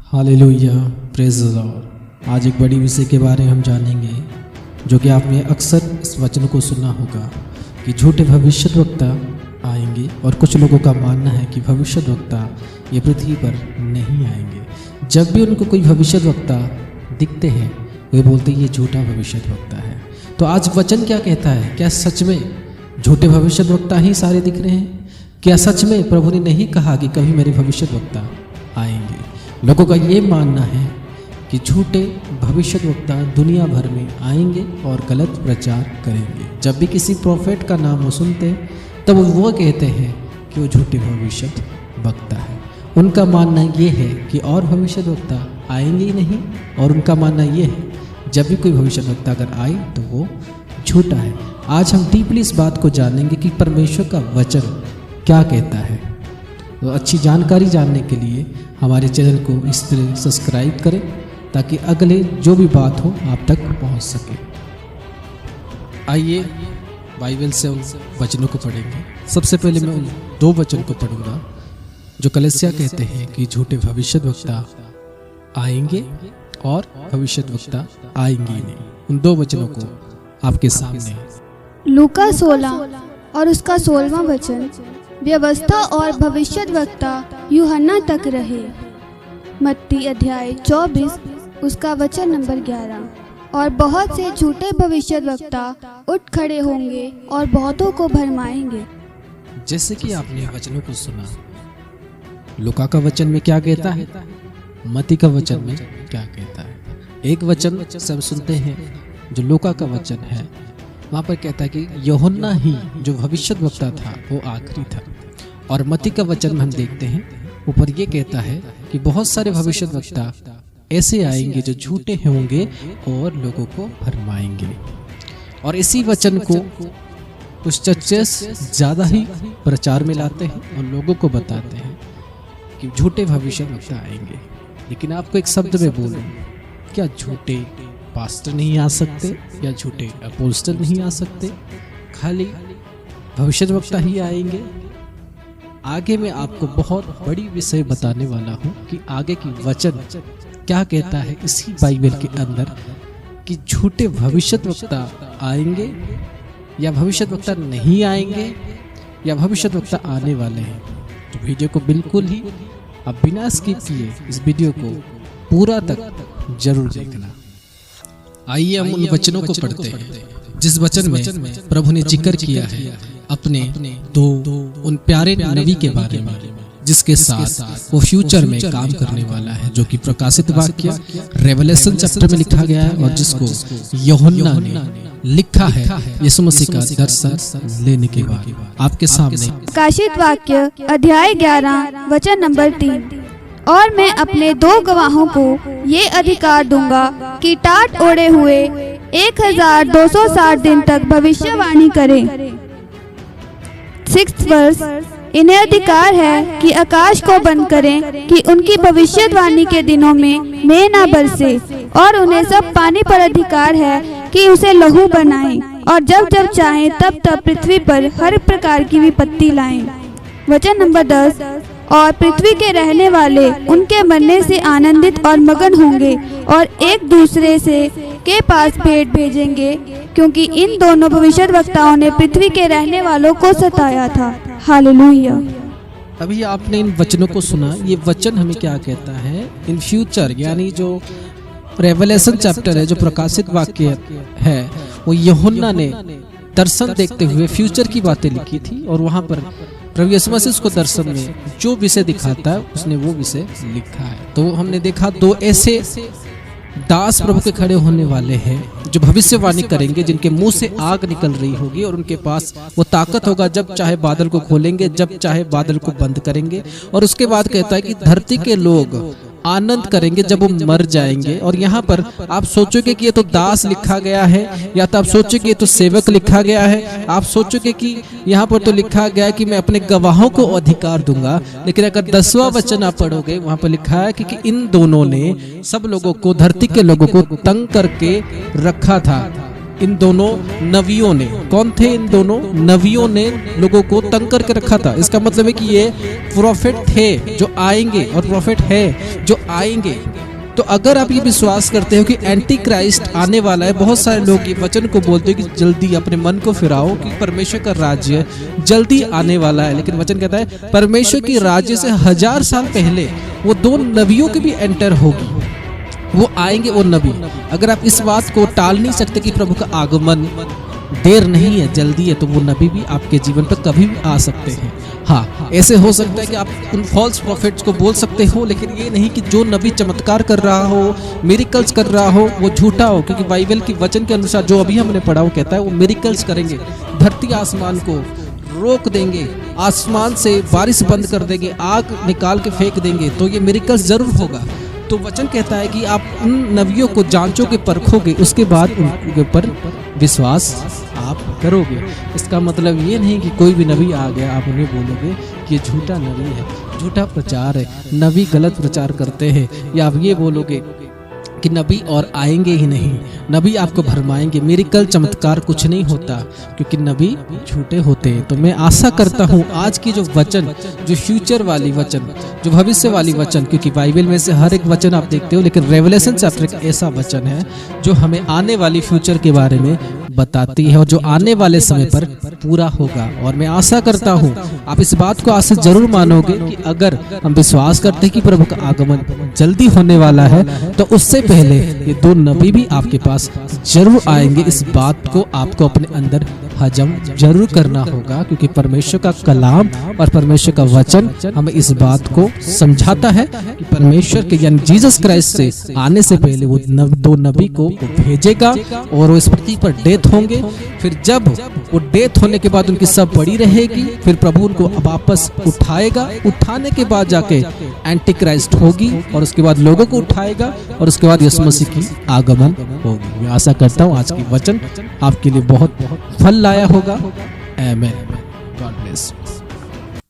Hallelujah, praise the Lord. आज एक बड़ी विषय के बारे में हम जानेंगे, जो कि आपने अक्सर इस वचन को सुना होगा कि झूठे भविष्यद्वक्ता आएंगे, और कुछ लोगों का मानना है कि भविष्यद्वक्ता ये पृथ्वी पर नहीं आएंगे। जब भी उनको कोई भविष्यद्वक्ता दिखते हैं, वे बोलते हैं ये झूठा भविष्यद्वक्ता है। तो आज वचन क्या कहता है? क्या सच में झूठे भविष्यद्वक्ता ही सारे दिख रहे हैं? क्या सच में प्रभु ने नहीं कहा कि कभी मेरे भविष्यद्वक्ता आएंगे? लोगों का ये मानना है कि झूठे भविष्यद्वक्ता दुनिया भर में आएंगे और गलत प्रचार करेंगे। जब भी किसी प्रोफेट का नाम वो सुनते तब वो कहते हैं कि वो झूठे भविष्यद्वक्ता है। उनका मानना ये है कि और भविष्यद्वक्ता आएंगे ही नहीं, और उनका मानना ये है जब भी कोई भविष्यद्वक्ता अगर आए तो वो झूठा है। आज हम डीपली इस बात को जानेंगे कि परमेश्वर का वचन क्या कहता है। तो अच्छी जानकारी जानने के लिए हमारे चैनल को इस तरह सब्सक्राइब करें, ताकि अगले जो भी बात हो आप तक पहुंच सके। आइए बाइबल से उन वचनों को पढ़ेंगे। सबसे पहले मैं उन दो वचन को पढ़ूंगा जो कलीसिया कहते हैं कि झूठे भविष्यद्वक्ता आएंगे और भविष्यद्वक्ता आएंगे नहीं। उन दो वचनों को आपके सामने। लूका 16 और उसका 16वां वचन, व्यवस्था और भविष्यद्वक्ता यूहन्ना तक रहे। मत्ती अध्याय 24 उसका वचन नंबर 11। और बहुत से झूठे भविष्यद्वक्ता उठ खड़े होंगे और बहुतों को भरमाएंगे। जैसे कि आपने वचनों को सुना, लूका का वचन में क्या कहता है, मत्ती का वचन में क्या कहता है। एक वचन से हम सुनते हैं जो लूका का वचन है, वहाँ पर कहता है कि यूहन्ना ही जो भविष्यद्वक्ता था वो आखिरी था। और मत्ती का वचन में हम देखते हैं ऊपर ये कहता है कि बहुत सारे भविष्यद्वक्ता ऐसे आएंगे जो झूठे होंगे और लोगों को भरमाएंगे। और इसी वचन को कुछ चर्चेस ज़्यादा ही प्रचार में लाते हैं और लोगों को बताते हैं कि झूठे भविष्यद्वक्ता आएंगे। लेकिन आपको एक शब्द में बोलूं, क्या झूठे पास्टर नहीं आ सकते या झूठे अपोस्टल नहीं आ सकते? खाली भविष्यद्वक्ता ही आएंगे? आगे मैं आपको बहुत बड़ी विषय बताने वाला हूं कि आगे की वचन क्या कहता है इसी बाइबल के अंदर, कि झूठे भविष्यद्वक्ता आएंगे या भविष्यद्वक्ता नहीं आएंगे या भविष्यद्वक्ता आने वाले हैं। तो वीडियो को बिल्कुल ही अब बिना स्किप किए इस वीडियो को पूरा तक जरूर देखना। आइए हम उन वचनों को पढ़ते हैं जिस वचन में प्रभु ने जिक्र किया है अपने दो उन प्यारे नबी के बारे में, जिसके साथ वो फ्यूचर में काम करने वाला है, जो कि प्रकाशित वाक्य रेवलेशन चैप्टर में लिखा गया है और जिसको यूहन्ना ने लिखा है यीशु मसीह का दर्शन लेने के बाद। आपके सामने प्रकाशित वाक्य अध्याय 11 वचन नंबर 3। और मैं अपने 2 गवाहों को ये अधिकार दूंगा कि टाट ओढ़े हुए 1260 दिन तक भविष्यवाणी करें। 6th वर्ष, इन्हें अधिकार है कि आकाश को बंद करें कि उनकी भविष्यवाणी के दिनों में मेघ न बरसे, और उन्हें सब पानी पर अधिकार है कि उसे लहू बनाएं, और जब जब चाहें तब तब पृथ्वी पर हर प्रकार की विपत्ति लाएं। वचन नंबर 10। और पृथ्वी के रहने वाले उनके मरने से आनंदित और मगन होंगे और एक दूसरे से के पास भेंट भेजेंगे, क्योंकि इन दोनों भविष्यद्वक्ताओं ने पृथ्वी के रहने वालों को सताया था। हालेलुया। अभी आपने इन वचनों को सुना। ये वचन हमें क्या कहता है? इन फ्यूचर, यानी जो रेवलेशन चैप्टर है, जो प्रकाशित वाक्य है, वो यूहन्ना ने दर्शन देखते हुए फ्यूचर की बातें लिखी थी, और वहां पर प्रभु यीशु मसीह उसको दर्शन में जो विषय दिखाता है उसने वो विषय लिखा है। तो हमने देखा 2 ऐसे दास प्रभु के खड़े होने वाले हैं जो भविष्यवाणी करेंगे, जिनके मुंह से आग निकल रही होगी, और उनके पास वो ताकत होगा जब चाहे बादल को खोलेंगे, जब चाहे बादल को बंद करेंगे। और उसके बाद कहता है कि धरती के लोग आनंद करेंगे जब वो मर जाएंगे। और यहाँ पर आप सोचोगे कि ये तो दास लिखा गया है, या तो आप सोचोगे ये तो सेवक लिखा गया है, आप सोचोगे कि यहाँ पर तो लिखा गया है कि मैं अपने गवाहों को अधिकार दूंगा। लेकिन अगर 10वां वचन आप पढ़ोगे, वहां पर लिखा है कि इन दोनों ने सब लोगों को, धरती के लोगों को तंग करके रखा था। इन दोनों नबियों ने, कौन थे इन दोनों नबियों ने लोगों को तंग करके रखा था। इसका मतलब है कि ये प्रोफेट थे जो आएंगे और प्रोफेट है जो आएंगे। तो अगर आप ये विश्वास करते हो कि एंटी क्राइस्ट आने वाला है, बहुत सारे लोग ये वचन को बोलते हैं कि जल्दी अपने मन को फिराओ कि परमेश्वर का राज्य जल्दी आने वाला है, लेकिन वचन कहता है परमेश्वर के राज्य से 1000 साल पहले वो 2 नबियों की भी एंटर होगी, वो आएंगे वो नबी। अगर आप इस बात को टाल नहीं सकते कि प्रभु का आगमन देर नहीं है, जल्दी है, तो वो नबी भी आपके जीवन पर कभी भी आ सकते हैं। हाँ, ऐसे हो सकता है कि आप उन फॉल्स प्रॉफिट्स को बोल सकते हो, लेकिन ये नहीं कि जो नबी चमत्कार कर रहा हो, मिरेकल्स कर रहा हो, वो झूठा हो। क्योंकि बाइबल की वचन के अनुसार जो अभी हमने पढ़ा वो कहता है वो मिरेकल्स करेंगे, धरती आसमान को रोक देंगे, आसमान से बारिश बंद कर देंगे, आग निकाल के फेंक देंगे, तो ये मिरेकल्स जरूर होगा। तो वचन कहता है कि आप उन नबियों को जांचोगे, परखोगे, उसके बाद उनके ऊपर विश्वास आप करोगे। इसका मतलब ये नहीं कि कोई भी नबी आ गया आप उन्हें बोलोगे कि ये झूठा नबी है, झूठा प्रचार है, नबी गलत प्रचार करते हैं, या आप ये बोलोगे कि नबी और आएंगे ही नहीं, नबी आपको भरमाएंगे, मिरेकल चमत्कार कुछ नहीं होता, क्योंकि नबी झूठे होते हैं। तो मैं आशा करता हूँ आज की जो वचन, जो फ्यूचर वाली वचन, जो भविष्य वाली वचन, क्योंकि बाइबल में से हर एक वचन आप देखते हो, लेकिन रेवलेशन चैप्टर एक ऐसा वचन है जो हमें आने वाली फ्यूचर के बारे में बताती है और जो आने वाले समय पर पूरा होगा। और मैं आशा करता हूँ आप इस बात को आज से जरूर मानोगे कि अगर हम विश्वास करते हैं कि प्रभु का आगमन जल्दी होने वाला है, तो उससे पहले ये 2 नबी भी आपके पास जरूर आएंगे। इस बात को आपको अपने अंदर हजम जरूर करना होगा, क्योंकि परमेश्वर का कलाम और परमेश्वर का वचन हमें इस बात को समझाता है कि परमेश्वर के यानी जीसस क्राइस्ट से आने से पहले वो 2 नबी को भेजेगा और वो इस पृथ्वी पर डेथ होंगे। फिर जब वो डेथ होने के बाद उनकी सब पड़ी रहेगी, फिर प्रभु उनको वापस उठाएगा, उठाने के बाद जाके एंटी क्राइस्ट होगी और उसके बाद लोगों को उठाएगा और उसके बाद यीशु मसीह की आगमन होगी। मैं आशा करता हूँ आज की वचन आपके लिए बहुत फल लाया होगा। आमीन। God bless.